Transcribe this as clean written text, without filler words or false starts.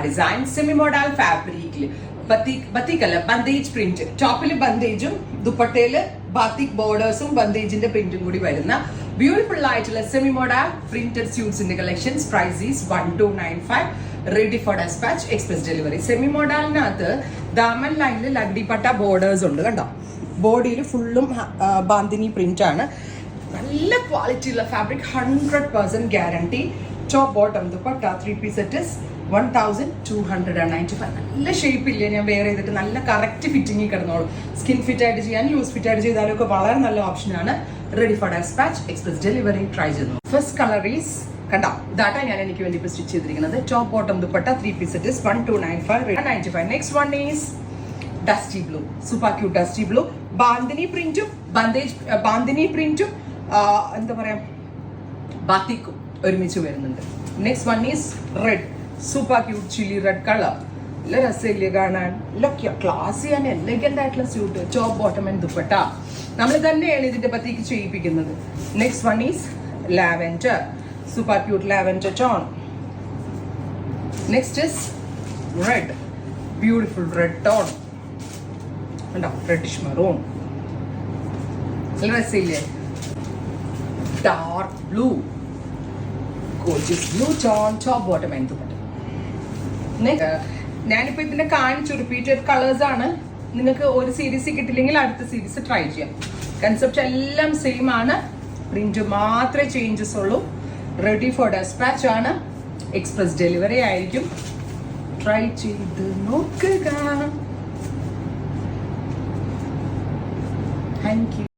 Design semi model ഫാബ്രിക്കിൽ batik അല്ല bandhej print. ടോപ്പിൽ ബന്ദേജും ദുപ്പട്ടയില് ബാത്തിക് ബോർഡേഴ്സും ബന്ദേജിന്റെ പ്രിന്റും കൂടി വരുന്ന ബ്യൂട്ടിഫുൾ ആയിട്ടുള്ള സെമി മോഡൽ പ്രിന്റഡ് സ്യൂട്ട്സിന്റെ collections. Price is 1295. Ready for dispatch, express delivery. Semi മോഡലിനകത്ത് ദാമൻ ലൈനിൽ ലഗ്ഡിപ്പട്ട ബോർഡേഴ്സ് ഉണ്ട് കണ്ടോ. ബോഡിയിൽ ഫുള്ളും ബാന്തിനി പ്രിന്റ് ആണ്. നല്ല ക്വാളിറ്റി ഉള്ള fabric, 100% guarantee. Top bottom dupatta 3 piece set 1295. നല്ല ഷേപ്പ് ഇല്ല, ഞാൻ വെയർ ചെയ്തിട്ട് നല്ല കറക്റ്റ് ഫിറ്റിംഗിൽ കിടന്നോളൂ. സ്കിൻ ഫിറ്റ് ആയിട്ട് ചെയ്യാൻ ലൂസ് ഫിറ്റ് ആയിട്ട് ചെയ്താലും ഒക്കെ വളരെ നല്ല ഓപ്ഷനാണ്. Ready for dispatch, express delivery. Try ചെയ്യുന്നു. ഫസ്റ്റ് കളർ ഈസ് കണ്ടോ, ഇതാട്ടാ ഞാൻ എനിക്ക് വേണ്ടി ഇപ്പോൾ സ്റ്റിച്ച് ചെയ്തിരിക്കുന്നത്. Top bottom dupatta 3 piece set 1295. Next one is dusty blue, super cute dusty blue. Bandhini പ്രിന്റും എന്താ പറയാ ബാത്തിക്കും ഒരുമിച്ച് വരുന്നുണ്ട്. Next one is red, super cute chilli red colour. നല്ല രസമില്ലേ കാണാൻ, നല്ല ക്ലാസി ആൻഡ് എലഗന്റ് ആയിട്ടുള്ള suit. Top bottom and dupatta നമ്മൾ തന്നെയാണ് ഇതിന്റെ പത്തേക്ക് ചെയ്യിപ്പിക്കുന്നത്. Next one is lavender, super cute lavender tone. Next is red, beautiful red tone and reddish maroon. Let's see, dark blue, gorgeous blue tone. Top bottom and duppatta. Next ഞാനിപ്പോൾ ഇതിനെ കാണിച്ചു repeated colours ആണ്. നിങ്ങൾക്ക് ഒരു series കിട്ടില്ലെങ്കിൽ അടുത്ത series try ചെയ്യാം. Concept എല്ലാം same ആണ്, പ്രിന്റ് മാത്രമേ ചേഞ്ചസ് ഉള്ളൂ. റെഡി ഫോർ ഡെസ്പാച്ച് ആണ്, എക്സ്പ്രസ് ഡെലിവറി ആയിരിക്കും. ട്രൈ ചെയ്ത് നോക്കുക. Thank you.